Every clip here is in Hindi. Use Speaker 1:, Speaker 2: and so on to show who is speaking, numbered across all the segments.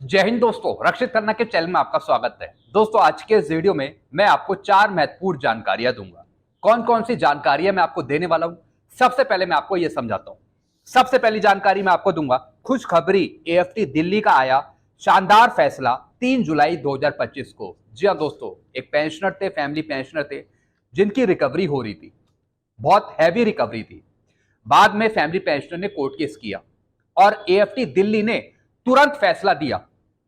Speaker 1: जय हिंद दोस्तों, रक्षित खन्ना के चैनल में आपका स्वागत है। दोस्तों, आज के इस वीडियो में मैं आपको 4 महत्वपूर्ण जानकारियां दूंगा। कौन कौन सी जानकारियां मैं आपको देने वाला हूं, सबसे पहले मैं आपको यह समझाता हूं। सबसे पहली जानकारी मैं आपको दूंगा, खुशखबरी, एएफटी दिल्ली का आया शानदार फैसला 3 जुलाई 2025 को। जी हाँ दोस्तों, एक पेंशनर थे, फैमिली पेंशनर थे, जिनकी रिकवरी हो रही थी, बहुत हैवी रिकवरी थी। बाद में फैमिली पेंशनर ने कोर्ट केस किया और एएफटी दिल्ली ने तुरंत फैसला दिया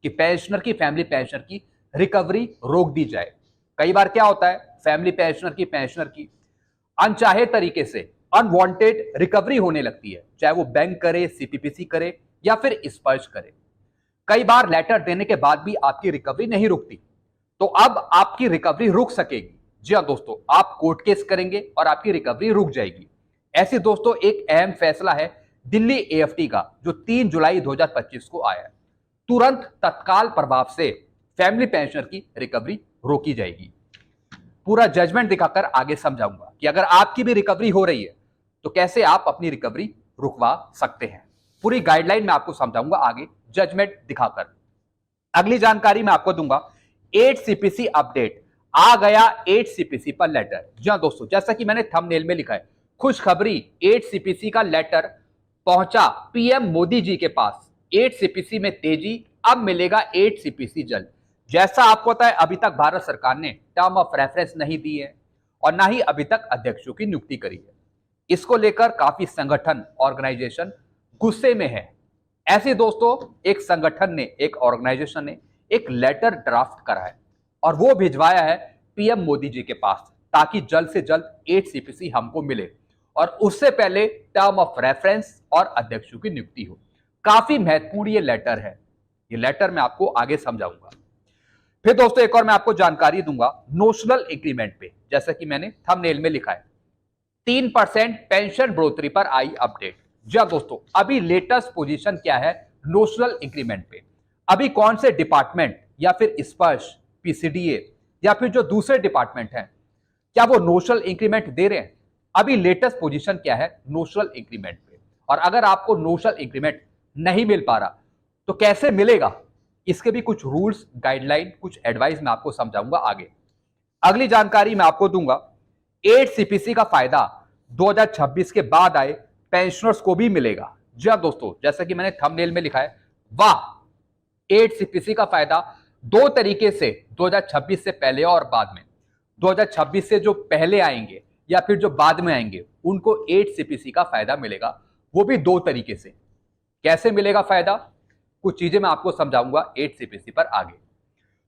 Speaker 1: कि पेंशनर की, फैमिली पेंशनर की रिकवरी रोक दी जाए। कई बार क्या होता है, फैमिली पेंशनर की अनचाहे तरीके से अनवांटेड रिकवरी होने लगती है, चाहे वो बैंक करे, सीपीपीसी करे या फिर स्पर्श करे। कई बार लेटर देने के बाद भी आपकी रिकवरी नहीं रुकती, तो अब आपकी रिकवरी रुक सकेगी। जी हाँ दोस्तों, आप कोर्ट केस करेंगे और आपकी रिकवरी रुक जाएगी। ऐसे दोस्तों एक अहम फैसला है दिल्ली एएफटी का, जो 3 जुलाई 2025 को आया है। तुरंत तत्काल प्रभाव से फैमिली पेंशनर की रिकवरी रोकी जाएगी। पूरा जजमेंट दिखाकर आगे समझाऊंगा कि अगर आपकी भी रिकवरी हो रही है तो कैसे आप अपनी रिकवरी रुकवा सकते हैं। पूरी गाइडलाइन मैं आपको समझाऊंगा आगे जजमेंट दिखाकर। अगली जानकारी मैं आपको दूंगा, 8 सीपीसी अपडेट आ गया। 8 सीपीसी पर लेटर। जी हाँ दोस्तों, जैसा कि मैंने थंबनेल में लिखा है, खुशखबरी, 8 सीपीसी का लेटर पहुंचा पीएम मोदी जी के पास। 8 सीपीसी में तेजी, अब मिलेगा 8 सीपीसी जल्द। जैसा आपको पता है, अभी तक भारत सरकार ने टर्म ऑफ रेफरेंस नहीं दी है और ना ही अभी तक अध्यक्षों की नियुक्ति करी है। इसको लेकर काफी संगठन, ऑर्गेनाइजेशन गुस्से में है। ऐसे दोस्तों एक संगठन ने, एक ऑर्गेनाइजेशन ने एक लेटर ड्राफ्ट करा है और वो भिजवाया है पीएम मोदी जी के पास, ताकि जल्द से जल्द 8 सीपीसी हमको मिले और उससे पहले टर्म ऑफ रेफरेंस और अध्यक्षों की नियुक्ति हो। काफी महत्वपूर्ण ये लेटर है। ये लेटर मैं आपको आगे समझाऊंगा। फिर दोस्तों एक और मैं आपको जानकारी दूंगा नोशनल इंक्रीमेंट पे, जैसा कि मैंने थंबनेल में लिखा है, 3% पेंशन बढ़ोतरी पर आई अपडेट। जी हाँ दोस्तों, अभी लेटेस्ट पोजीशन क्या है नोशनल इंक्रीमेंट पे। अभी कौन से डिपार्टमेंट या फिर स्पर्श, पीसीडीए या फिर जो दूसरे डिपार्टमेंट हैं, क्या वो नोशनल इंक्रीमेंट दे रहे हैं? अभी लेटेस्ट पोजीशन क्या है नोशनल इंक्रीमेंट पे, और अगर आपको नोशनल इंक्रीमेंट नहीं मिल पा रहा तो कैसे मिलेगा, इसके भी कुछ रूल्स, गाइडलाइन, कुछ एडवाइस मैं आपको समझाऊंगा आगे। अगली जानकारी मैं आपको दूंगा, 8 सीपीसी का फायदा 2026 के बाद आए पेंशनर्स को भी मिलेगा। जी हाँ दोस्तों, जैसा कि मैंने थंबनेल में लिखा है, वाह, 8 सीपीसी का फायदा दो तरीके से 2026 से पहले और बाद में। 2026 से जो पहले आएंगे या फिर जो बाद में आएंगे, उनको 8 सीपीसी का फायदा मिलेगा, वो भी दो तरीके से। कैसे मिलेगा फायदा, कुछ चीजें मैं आपको समझाऊंगा 8 सीपीसी पर आगे।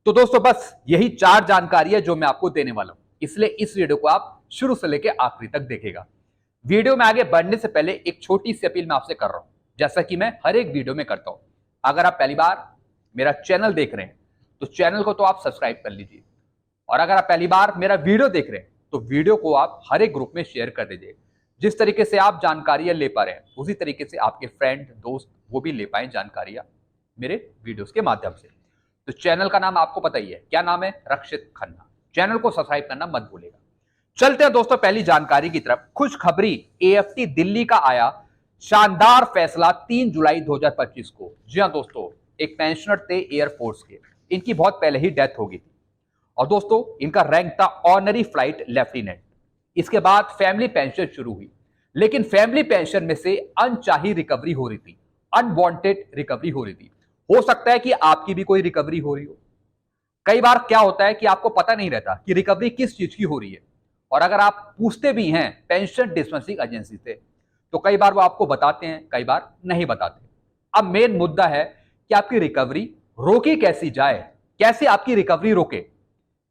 Speaker 1: तो दोस्तों बस यही 4 जानकारी है जो मैं आपको देने वाला हूं, इसलिए इस वीडियो को आप शुरू से लेकर आखिरी तक देखेगा। वीडियो में आगे बढ़ने से पहले एक छोटी सी अपील मैं आपसे कर रहा हूं, जैसा कि मैं हर एक वीडियो में करता हूं। अगर आप पहली बार मेरा चैनल देख रहे हैं तो चैनल को तो आप सब्सक्राइब कर लीजिए, और अगर आप पहली बार मेरा वीडियो देख रहे हैं तो वीडियो को आप हर एक ग्रुप में शेयर कर दीजिए। जिस तरीके से आप जानकारियां ले पा रहे हैं, उसी तरीके से आपके फ्रेंड, दोस्त वो भी ले पाए जानकारियां मेरे वीडियोस के माध्यम से। तो चैनल का नाम आपको पता ही है, क्या नाम है, रक्षित खन्ना। चैनल को सब्सक्राइब करना मत भूलिएगा। चलते हैं दोस्तों पहली जानकारी की तरफ। खुशखबरी, एएफटी दिल्ली का आया शानदार फैसला 3 जुलाई 2025 को। जी हां दोस्तों, एक पेंशनर थे एयरफोर्स के, इनकी बहुत पहले ही डेथ हो गई थी और दोस्तों इनका रैंक था ऑनरी फ्लाइट लेफ्टिनेंट। इसके बाद फैमिली पेंशन शुरू हुई, लेकिन फैमिली पेंशन में से अनचाही रिकवरी हो रही थी, अनवांटेड रिकवरी हो रही थी। हो सकता है कि आपकी भी कोई रिकवरी हो रही हो। कई बार क्या होता है कि आपको पता नहीं रहता कि रिकवरी किस चीज की हो रही है, और अगर आप पूछते भी हैं पेंशन डिस्पेंसिंग एजेंसी से तो कई बार वो आपको बताते हैं, कई बार नहीं बताते। अब मेन मुद्दा है कि आपकी रिकवरी रोकी कैसी जाए, कैसे आपकी रिकवरी रोके।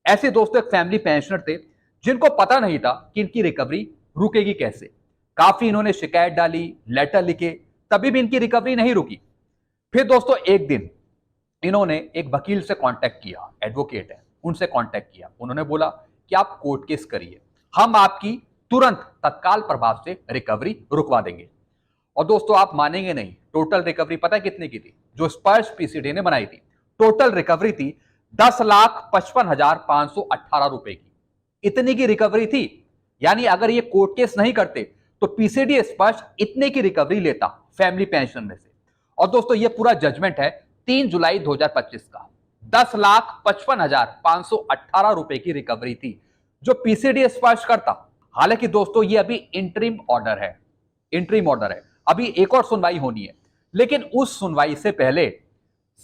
Speaker 1: ऐसे दोस्तों एक फैमिली पेंशनर थे जिनको पता नहीं था कि इनकी रिकवरी रुकेगी कैसे। काफी इन्होंने शिकायत डाली, लेटर लिखे, तभी भी इनकी रिकवरी नहीं रुकी। फिर दोस्तों एक दिन इन्होंने एक वकील से कांटेक्ट किया, एडवोकेट है, उनसे कांटेक्ट किया। उन्होंने बोला कि आप कोर्ट केस करिए, हम आपकी तुरंत तत्काल प्रभाव से रिकवरी रुकवा देंगे। और दोस्तों आप मानेंगे नहीं, टोटल रिकवरी पता है कितने की थी? जो स्पर्श पीसीडी ने बनाई थी, टोटल रिकवरी थी 10,55,518 रुपए की। इतनी की रिकवरी थी, यानी अगर ये कोर्ट केस नहीं करते तो पीसीडी स्पर्श इतने की रिकवरी लेता फैमिली पेंशन में से। और दोस्तों ये पूरा जजमेंट है 3 जुलाई 2025 का 10,55,518 रुपए की रिकवरी थी, जो पीसीडी स्पष्ट करता। हालांकि दोस्तों ये अभी इंटरिम ऑर्डर है, इंटरिम ऑर्डर है, अभी एक और सुनवाई होनी है। लेकिन उस सुनवाई से पहले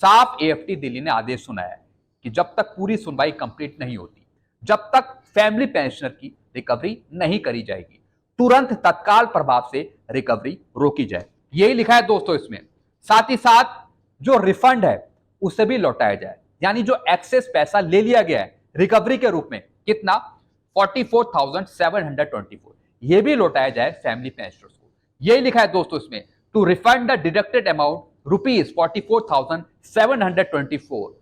Speaker 1: साफ एएफटी दिल्ली ने आदेश सुनाया है कि जब तक पूरी सुनवाई कंप्लीट नहीं होती, जब तक फैमिली पेंशनर की रिकवरी नहीं करी जाएगी, तुरंत तत्काल प्रभाव से रिकवरी रोकी जाए। यही लिखा है दोस्तों इसमें। साथ ही साथ जो रिफंड है उसे भी लौटाया जाए, यानी जो एक्सेस पैसा ले लिया गया है रिकवरी के रूप में, कितना 44,724, ये भी लौटाया जाए फैमिली पेंशनर्स को। यही लिखा है दोस्तों इसमें, to refund the deducted amount ₹44,724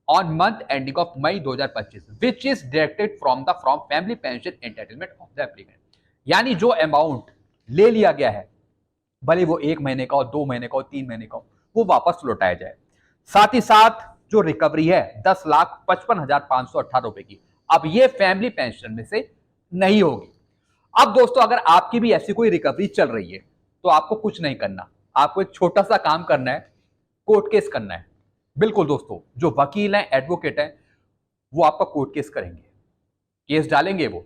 Speaker 1: on month ending of May 2025 which is deducted from family pension entitlement of the applicant। यानी जो अमाउंट ले लिया गया है, भले वो 1 महीने का हो, 2 महीने का हो, 3 महीने का हो, वो वापस लौटाया जाए। साथ ही साथ जो रिकवरी है 10,55,518 रुपए की, अब ये फैमिली पेंशन में से नहीं होगी। अब दोस्तों अगर आपकी भी ऐसी कोई रिकवरी चल रही है तो आपको कुछ नहीं करना, आपको एक छोटा सा काम करना है, कोर्ट केस करना है। बिल्कुल दोस्तों, जो वकील हैं, एडवोकेट हैं, वो आपका कोर्ट केस करेंगे, केस डालेंगे वो,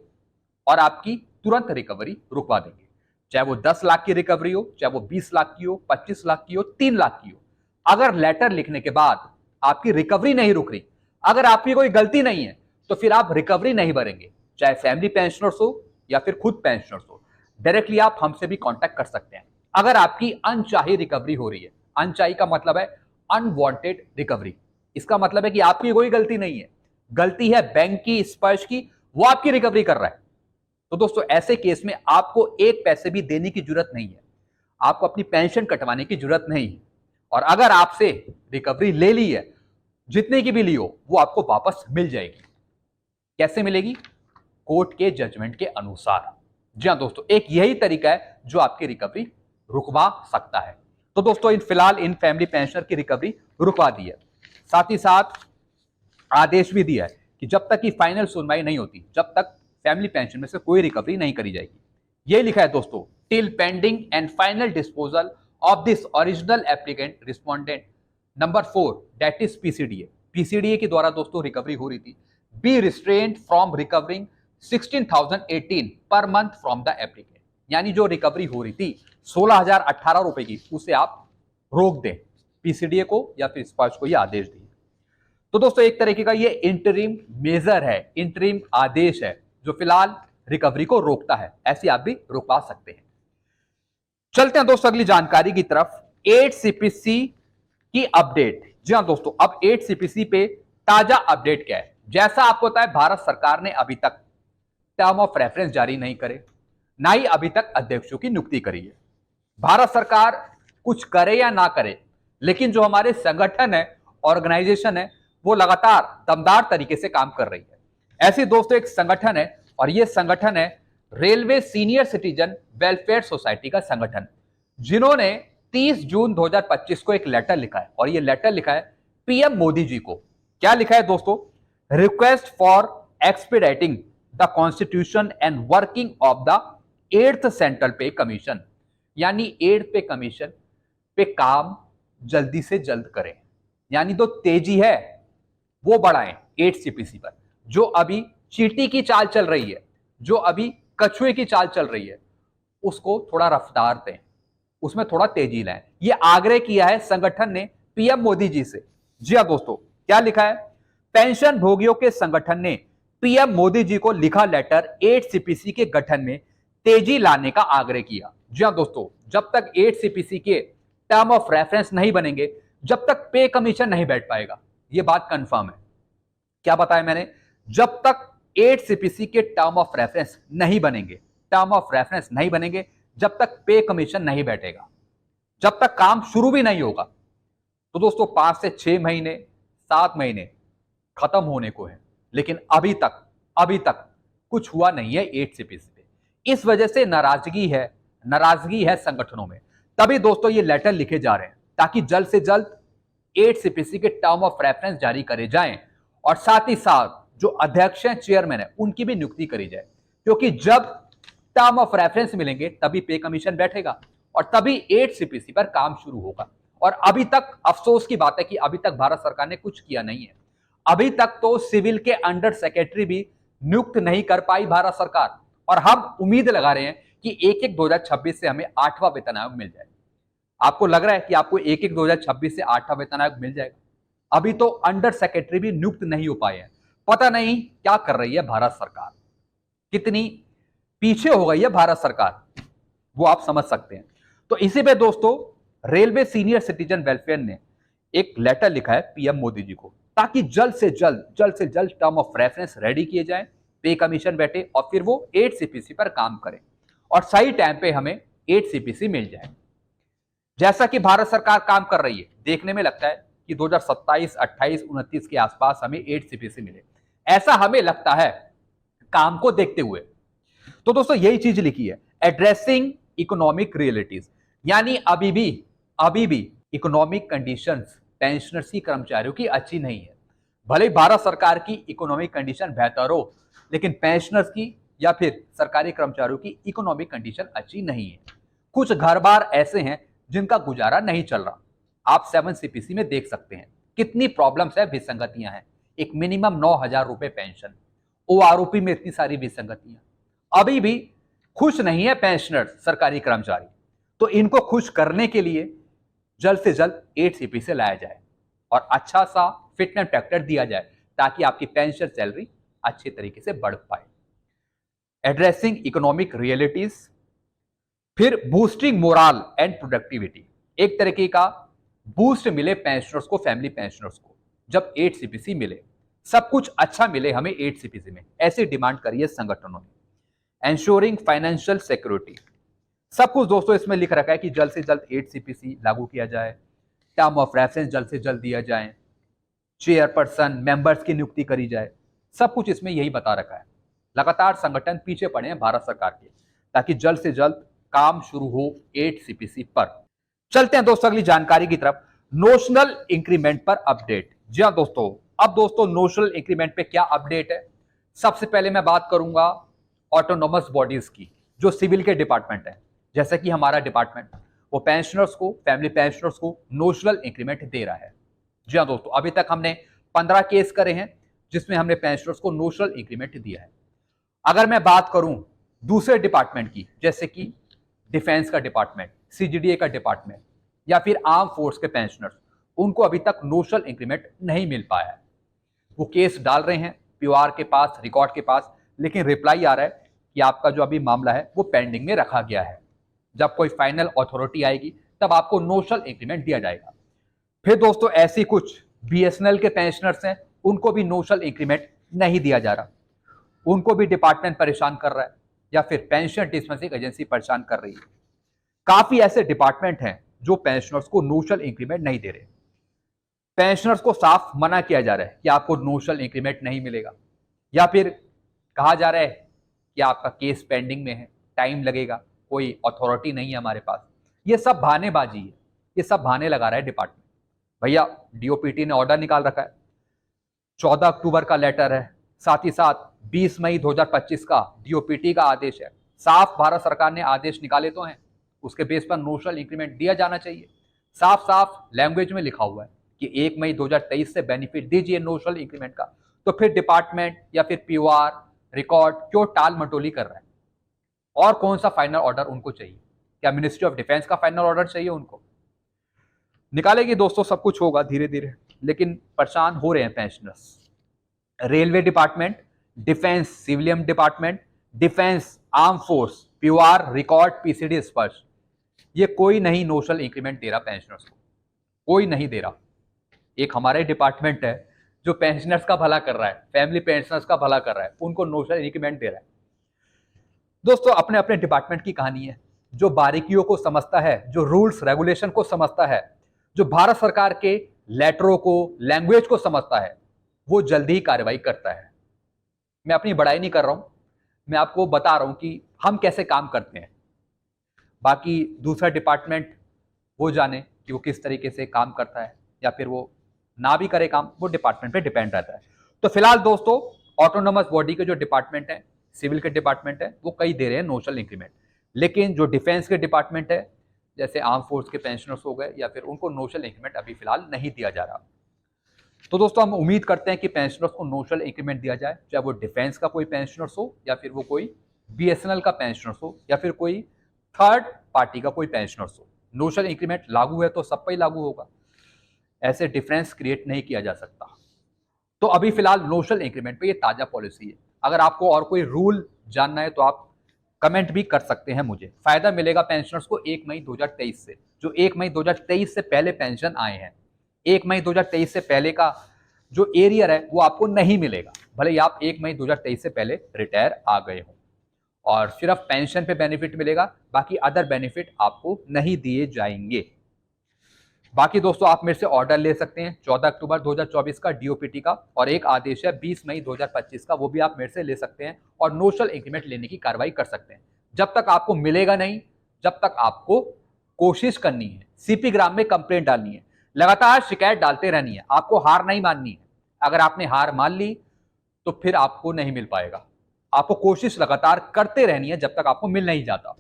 Speaker 1: और आपकी तुरंत रिकवरी रुकवा देंगे। चाहे वो 10 लाख की रिकवरी हो, चाहे वो 20 लाख की हो, 25 लाख की हो, 3 लाख की हो। अगर लेटर लिखने के बाद आपकी रिकवरी नहीं रुक रही, अगर आपकी कोई गलती नहीं है, तो फिर आप रिकवरी नहीं भरेंगे, चाहे फैमिली पेंशनर्स हो या फिर खुद पेंशनर्स हो। डायरेक्टली आप हमसे भी कांटेक्ट कर सकते हैं अगर आपकी अनचाही रिकवरी हो रही है। अनचाही का मतलब है अनवांटेड रिकवरी। इसका मतलब है कि आपकी कोई गलती नहीं है, गलती है बैंक की, स्पर्श की, वो आपकी रिकवरी कर रहा है। तो दोस्तों ऐसे केस में आपको एक पैसे भी देने की जरूरत नहीं है, आपको अपनी पेंशन कटवाने की जरूरत नहीं है। और अगर आपसे रिकवरी ले ली है, जितने की भी ली हो, वो आपको वापस मिल जाएगी। कैसे मिलेगी? कोर्ट के जजमेंट के अनुसार। जी हाँ दोस्तों, एक यही तरीका है जो आपकी रिकवरी रुकवा सकता है। तो दोस्तों फिलहाल इन फैमिली पेंशनर की रिकवरी रुकवा दी है। साथ ही साथ आदेश भी दिया है कि जब तक की फाइनल सुनवाई नहीं होती, जब तक फैमिली पेंशन में से कोई रिकवरी नहीं करी जाएगी। ये लिखा है दोस्तों, till pending and final disposal of this original applicant respondent number 4 that is PCDA. PCDA के द्वारा दोस्तों रिकवरी हो रही थी, B restrained from recovering 16,018 per month from the applicant. यानी जो रिकवरी हो रही थी 16,018 रुपए की, उसे आप रोक दें, पीसीडीए को या फिर स्पर्श को यह आदेश दिए। तो दोस्तों एक तरीके का ये इंटरिम मेजर है, इंटरिम आदेश है जो फिलहाल रिकवरी को रोकता है। ऐसी आप भी रुकवा सकते हैं। चलते हैं दोस्तों अगली जानकारी की तरफ, 8 सीपीसी की अपडेट। जी हां दोस्तों, अब 8 सीपीसी पे ताजा अपडेट क्या है? जैसा आपको पता है, भारत सरकार ने अभी तक टर्म ऑफ रेफरेंस जारी नहीं करे, ना ही अभी तक अध्यक्षों की नियुक्ति करी है। भारत सरकार कुछ करे या ना करे, लेकिन जो हमारे संगठन है, ऑर्गेनाइजेशन है, वो लगातार दमदार तरीके से काम कर रही है। ऐसे दोस्तों एक संगठन है, और यह संगठन है railway senior citizen welfare society का संगठन, जिन्होंने 30 जून 2025 को एक लेटर लिखा है, और यह लेटर लिखा है पीएम मोदी जी को। क्या लिखा है दोस्तों? Request for expediting the constitution and working of the 8th central pay commission. यानी 8th पे कमीशन पे काम जल्दी से जल्द करें, यानी जो तेजी है वो बढ़ाएं 8 सीपीसी पर। जो अभी चींटी की चाल चल रही है, जो अभी कछुए की चाल चल रही है, उसको थोड़ा रफ्तार दें, उसमें थोड़ा तेजी लाएं। ये आग्रह किया है संगठन ने पीएम मोदी जी से। जी हां दोस्तों, क्या लिखा है? पेंशन भोगियों के संगठन ने पीएम मोदी जी को लिखा लेटर 8 सीपीसी के गठन में तेजी लाने का आग्रह किया। जी हां दोस्तों, जब तक 8 सीपीसी के टर्म ऑफ रेफरेंस नहीं बनेंगे, जब तक पे कमीशन नहीं बैठ पाएगा। यह बात कंफर्म है। क्या बताया मैंने? जब तक 8 सीपीसी के टर्म ऑफ रेफरेंस नहीं बनेंगे, टर्म ऑफ रेफरेंस नहीं बनेंगे, जब तक पे कमीशन नहीं बैठेगा, जब तक काम शुरू भी नहीं होगा। तो दोस्तों 5 से 6 महीने, 7 महीने खत्म होने को है, लेकिन अभी तक कुछ हुआ नहीं है 8 सीपीसी पे। इस वजह से नाराजगी है संगठनों में। तभी दोस्तों ये लेटर लिखे जा रहे हैं, ताकि जल्द से जल्द 8 सीपीसी के टर्म ऑफ रेफरेंस जारी करे जाएं, और साथ ही साथ जो अध्यक्ष हैं, चेयरमैन है, उनकी भी नियुक्ति करी जाए। क्योंकि जब टर्म ऑफ रेफरेंस मिलेंगे तभी पे कमीशन बैठेगा, और तभी 8 सीपीसी पर काम शुरू होगा। और अभी तक अफसोस की बात है कि अभी तक भारत सरकार ने कुछ किया नहीं है। अभी तक तो सिविल के अंडर सेक्रेटरी भी नियुक्त नहीं कर पाई भारत सरकार, और हम उम्मीद लगा रहे हैं कि 1/1/2026 से हमें 8वां वेतन आयोग मिल जाए। आपको लग रहा है कि आपको 1/1/2026 से 8वां वेतन आयोग मिल जाएगा? अभी तो अंडर सेक्रेटरी भी नियुक्त नहीं हो पाए हैं। पता नहीं क्या कर रही है भारत सरकार, कितनी पीछे हो गई है भारत सरकार, वो आप समझ सकते हैं। तो इसी पे दोस्तों रेलवे सीनियर सिटीजन वेलफेयर ने एक लेटर लिखा है पीएम मोदी जी को, ताकि जल्द से जल्द टर्म ऑफ रेफरेंस रेडी किए जाए, पे कमीशन बैठे और फिर वो 8 सीपीसी पर काम करें और सही टाइम पे हमें 8 सीपीसी मिल जाए। जैसा कि भारत सरकार काम कर रही है, देखने में लगता है कि 2027, 28, 29 के आसपास हमें 8 सीपीसी मिले, ऐसा हमें लगता है काम को देखते हुए। तो दोस्तों यही चीज लिखी है, एड्रेसिंग इकोनॉमिक रियलिटीज, यानी अभी भी इकोनॉमिक कंडीशंस पेंशनर्स की, कर्मचारियों की अच्छी नहीं है। भले भारत सरकार की इकोनॉमिक कंडीशन बेहतर हो, लेकिन पेंशनर्स की या फिर सरकारी कर्मचारियों की इकोनॉमिक कंडीशन अच्छी नहीं है। कुछ घर बार ऐसे हैं जिनका गुजारा नहीं चल रहा। आप 7 सीपीसी में देख सकते हैं कितनी प्रॉब्लम्स है, विसंगतियां हैं। एक मिनिमम 9,000 रुपए पेंशन, ओआरओपी में इतनी सारी विसंगतियां। अभी भी खुश नहीं है पेंशनर, सरकारी कर्मचारी। तो इनको खुश करने के लिए जल्द से जल्द 8 सीपीसी लाया जाए और अच्छा सा फिट एंड फैक्टर दिया जाए, ताकि आपकी पेंशन सैलरी अच्छे तरीके से बढ़ पाए। एड्रेसिंग इकोनॉमिक रियलिटीज, फिर बूस्टिंग मोरल एंड प्रोडक्टिविटी, एक तरीके का बूस्ट मिले पेंशनर्स को, फैमिली पेंशनर्स को। जब 8 सीपीसी मिले, सब कुछ अच्छा मिले हमें 8 सीपीसी में, ऐसी डिमांड करी है संगठनों ने। एंश्योरिंग फाइनेंशियल सिक्योरिटी, सब कुछ दोस्तों इसमें लिख रखा है कि जल्द से जल्द 8 सीपीसी लागू किया जाए, टर्म ऑफ रेफरेंस जल्द से जल्द दिया जाए, चेयरपर्सन मेंबर्स की नियुक्ति करी जाए, सब कुछ इसमें यही बता रखा है। लगातार संगठन पीछे पड़े हैं भारत सरकार के, ताकि जल्द से जल्द काम शुरू हो 8 सीपीसी पर। चलते हैं दोस्तों अगली जानकारी की तरफ, नोशनल इंक्रीमेंट पर अपडेट। जी हाँ दोस्तों, अब दोस्तों नोशनल इंक्रीमेंट पे क्या अपडेट है? सबसे पहले मैं बात करूंगा ऑटोनोमस बॉडीज की, जो सिविल के डिपार्टमेंट है, जैसे कि हमारा डिपार्टमेंट, वो पेंशनर्स को, फैमिली पेंशनर्स को नोशनल इंक्रीमेंट दे रहा है। जी हाँ दोस्तों, अभी तक हमने 15 केस करे हैं जिसमें हमने पेंशनर्स को नोशनल इंक्रीमेंट दिया है। अगर मैं बात करूं दूसरे डिपार्टमेंट की, जैसे कि डिफेंस का डिपार्टमेंट, सीजीडीए का डिपार्टमेंट या फिर आर्म फोर्स के पेंशनर्स, उनको अभी तक नोशनल इंक्रीमेंट नहीं मिल पाया है। वो केस डाल रहे हैं पीओआर के पास, रिकॉर्ड के पास, लेकिन रिप्लाई आ रहा है कि आपका जो अभी मामला है वो पेंडिंग में रखा गया है। जब कोई फाइनल अथॉरिटी आएगी तब आपको नोशनल इंक्रीमेंट दिया जाएगा। फिर दोस्तों ऐसी कुछ बीएसएनएल के पेंशनर्स हैं, उनको भी नोशनल इंक्रीमेंट नहीं दिया जा रहा, उनको भी डिपार्टमेंट परेशान कर रहा है या फिर पेंशन डिस्बर्सिंग एजेंसी परेशान कर रही है। काफी ऐसे डिपार्टमेंट हैं जो पेंशनर्स को नोशनल इंक्रीमेंट नहीं दे रहे। पेंशनर्स को साफ मना किया जा रहा है कि आपको नोशनल इंक्रीमेंट नहीं मिलेगा, या फिर कहा जा रहा है कि आपका केस पेंडिंग में है, टाइम लगेगा, कोई अथॉरिटी नहीं है हमारे पास। ये सब बहानेबाजी है, ये सब बहाने लगा रहा है डिपार्टमेंट। भैया डीओपीटी ने ऑर्डर निकाल रखा है, 14 अक्टूबर का लेटर है, साथ ही साथ 20 मई 2025 का डीओपीटी का आदेश है। साफ भारत सरकार ने आदेश निकाले तो हैं, उसके बेस पर नोशनल इंक्रीमेंट दिया जाना चाहिए। साफ साफ लैंग्वेज में लिखा हुआ है कि 1 मई 2023 से बेनिफिट दीजिए नोशनल इंक्रीमेंट का। तो फिर डिपार्टमेंट या फिर पीओआर रिकॉर्ड क्यों टाल मटोली कर रहा है? और कौन सा फाइनल ऑर्डर उनको चाहिए? क्या मिनिस्ट्री ऑफ डिफेंस का फाइनल ऑर्डर चाहिए उनको? निकालेगी दोस्तों, सब कुछ होगा धीरे धीरे, लेकिन परेशान हो रहे हैं pensioners. Railway department, defence civilian department, defence arm force, POR record PCD Sparsh, ये कोई नहीं नोशनल इंक्रीमेंट दे रहा पेंशनर्स को, कोई नहीं दे रहा। एक हमारे डिपार्टमेंट है जो पेंशनर्स का भला कर रहा है, फैमिली पेंशनर्स का भला कर रहा है, उनको नोशनल इंक्रीमेंट दे रहा है। दोस्तों अपने अपने डिपार्टमेंट की कहानी है। जो बारीकियों को समझता है, जो रूल्स रेगुलेशन को समझता है, जो भारत सरकार के लेटरों को, लैंग्वेज को समझता है, वो जल्दी ही कार्रवाई करता है। मैं अपनी बड़ाई नहीं कर रहा हूं, मैं आपको बता रहा हूं कि हम कैसे काम करते हैं। बाकी दूसरा डिपार्टमेंट वो जाने कि वो किस तरीके से काम करता है, या फिर वो ना भी करे काम, वो डिपार्टमेंट पे डिपेंड रहता है। तो फिलहाल दोस्तों ऑटोनोमस बॉडी के जो डिपार्टमेंट है, सिविल के डिपार्टमेंट है, वो कई दे रहे हैं नोशनल इंक्रीमेंट, लेकिन जो डिफेंस के डिपार्टमेंट है, जैसे आर्म फोर्स के पेंशनर्स हो गए, या फिर उनको नोशनल इंक्रीमेंट अभी फिलहाल नहीं दिया जा रहा। तो दोस्तों हम उम्मीद करते हैं कि पेंशनर्स को नोशनल इंक्रीमेंट दिया जाए, चाहे वो डिफेंस का कोई पेंशनर्स हो, या फिर वो कोई बीएसएनएल का पेंशनर्स हो, या फिर कोई थर्ड पार्टी का कोई पेंशनर्स हो। नोशनल इंक्रीमेंट लागू है तो सब पर ही लागू होगा, ऐसे डिफरेंस क्रिएट नहीं किया जा सकता। तो अभी फिलहाल नोशनल इंक्रीमेंट पे ये ताजा पॉलिसी है। अगर आपको और कोई रूल जानना है तो आप कमेंट भी कर सकते हैं मुझे। फायदा मिलेगा पेंशनर्स को 1 मई 2023 से, जो 1 मई 2023 से पहले पेंशन आए हैं। 1 मई 2023 से पहले का जो एरियर है वो आपको नहीं मिलेगा, भले ही आप 1 मई 2023 से पहले रिटायर आ गए हो। और सिर्फ पेंशन पे बेनिफिट मिलेगा, बाकी अदर बेनिफिट आपको नहीं दिए जाएंगे। बाकी दोस्तों आप मेरे से ऑर्डर ले सकते हैं 14 अक्टूबर 2024 का डीओपीटी का, और एक आदेश है 20 मई 2025 का, वो भी आप मेरे से ले सकते हैं और नोशनल इंक्रीमेंट लेने की कार्रवाई कर सकते हैं। जब तक आपको मिलेगा नहीं, जब तक आपको कोशिश करनी है, सीपी ग्राम में कंप्लेंट डालनी है, लगातार शिकायत डालते रहनी है, आपको हार नहीं माननी है। अगर आपने हार मान ली तो फिर आपको नहीं मिल पाएगा। आपको कोशिश लगातार करते रहनी है जब तक आपको मिल नहीं जाता।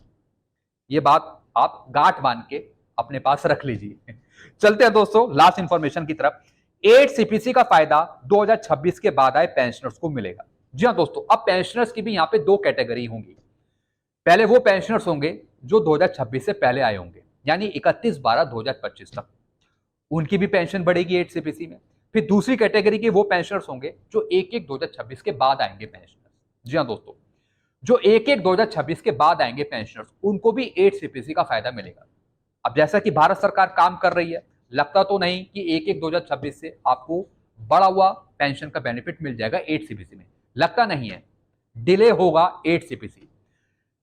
Speaker 1: ये बात आप गांठ बांध के अपने पास रख लीजिए। चलते हैं दोस्तों लास्ट इंफॉर्मेशन की तरफ। 8 सीपीसी का फायदा 2026 के बाद आए पेंशनर्स को मिलेगा। जी हाँ दोस्तों, अब पेंशनर्स की भी यहां पे 2 कैटेगरी होंगी। पहले वो पेंशनर्स होंगे जो 2026 से पहले आए होंगे, यानी 31/12/2025 तक, उनकी भी पेंशन बढ़ेगी 8 सीपीसी में। फिर दूसरी कैटेगरी के वो पेंशनर्स होंगे जो 1/1/2026 के बाद आएंगे पेंशनर्स। जी हाँ दोस्तों, जो 1/1/2026 के बाद आएंगे पेंशनर्स, उनको भी 8 सीपीसी का फायदा मिलेगा। अब जैसा कि भारत सरकार काम कर रही है, लगता तो नहीं कि 1/1/2026 से आपको बड़ा हुआ पेंशन का बेनिफिट मिल जाएगा 8 सीपीसी में, लगता नहीं है, डिले होगा 8 सीपीसी।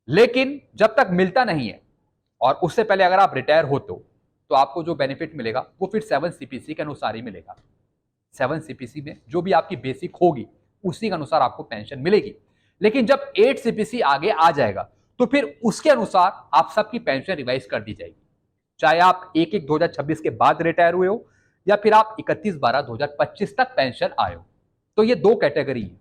Speaker 1: लेकिन जब तक मिलता नहीं है और उससे पहले अगर आप रिटायर होते हो तो आपको जो बेनिफिट मिलेगा वो फिर 7 सीपीसी के अनुसार ही मिलेगा। 7 सीपीसी में जो भी आपकी बेसिक होगी उसी के अनुसार आपको पेंशन मिलेगी। लेकिन जब 8 सीपीसी आगे आ जाएगा तो फिर उसके अनुसार आप सबकी पेंशन रिवाइज कर दी जाएगी, चाहे आप 1/1/2026 के बाद रिटायर हुए हो या फिर आप 31/12/2025 तक पेंशन आए हो। तो ये 2 कैटेगरी है।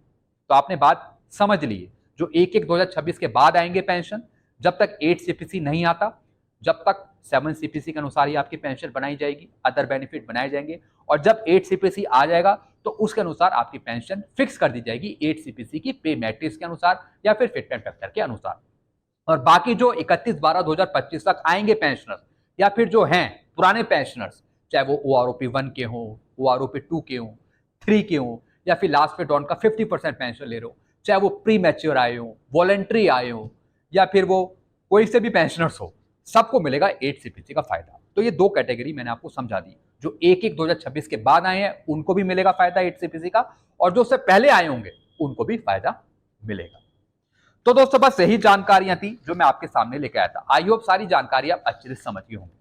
Speaker 1: तो आपने बात समझ ली है। जो 1/1/2026 के बाद आएंगे पेंशन, जब तक 8 सीपीसी नहीं आता, जब तक 7 सीपीसी के अनुसार ही आपकी पेंशन बनाई जाएगी, अदर बेनिफिट बनाए जाएंगे। और जब 8 सीपीसी आ जाएगा तो उसके अनुसार आपकी पेंशन फिक्स कर दी जाएगी 8 सीपीसी की पे मैट्रिक्स के अनुसार या फिर फिटमेंट फैक्टर के अनुसार। और बाकी जो 31/12/2025 तक आएंगे पेंशनर्स, या फिर जो हैं पुराने पेंशनर्स, चाहे वो ओआरओपी 1 के हों, ओआरओपी 2 के हों, 3 के हों, या फिर लास्ट पे डॉन का 50% पेंशन ले रहे हो, चाहे वो प्री मैच्योर आए हो, वॉलंटरी आए हो, या फिर वो कोई से भी पेंशनर्स हो, सबको मिलेगा 8 सीपीसी का फायदा। तो ये 2 कैटेगरी मैंने आपको समझा दी। जो 1/1/2026 के बाद आए हैं उनको भी मिलेगा फायदा 8 सीपीसी का, और जो उससे पहले आए होंगे उनको भी फायदा मिलेगा। तो दोस्तों बस यही जानकारियां थी जो मैं आपके सामने लेकर आया था। आई होप सारी जानकारी आप अच्छे से समझ गए होंगे।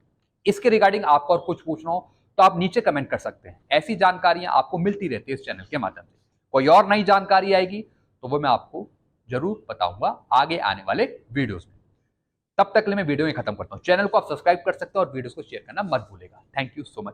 Speaker 1: इसके रिगार्डिंग आपको और कुछ पूछना हो तो आप नीचे कमेंट कर सकते हैं। ऐसी जानकारियां आपको मिलती रहती है इस चैनल के माध्यम से। कोई और नई जानकारी आएगी तो वो मैं आपको जरूर बताऊंगा आगे आने वाले वीडियोस में। तब तक के लिए मैं वीडियो ही खत्म करता हूं। चैनल को आप सब्सक्राइब कर सकते हो और वीडियोस को शेयर करना मत भूलेगा। Thank you so much.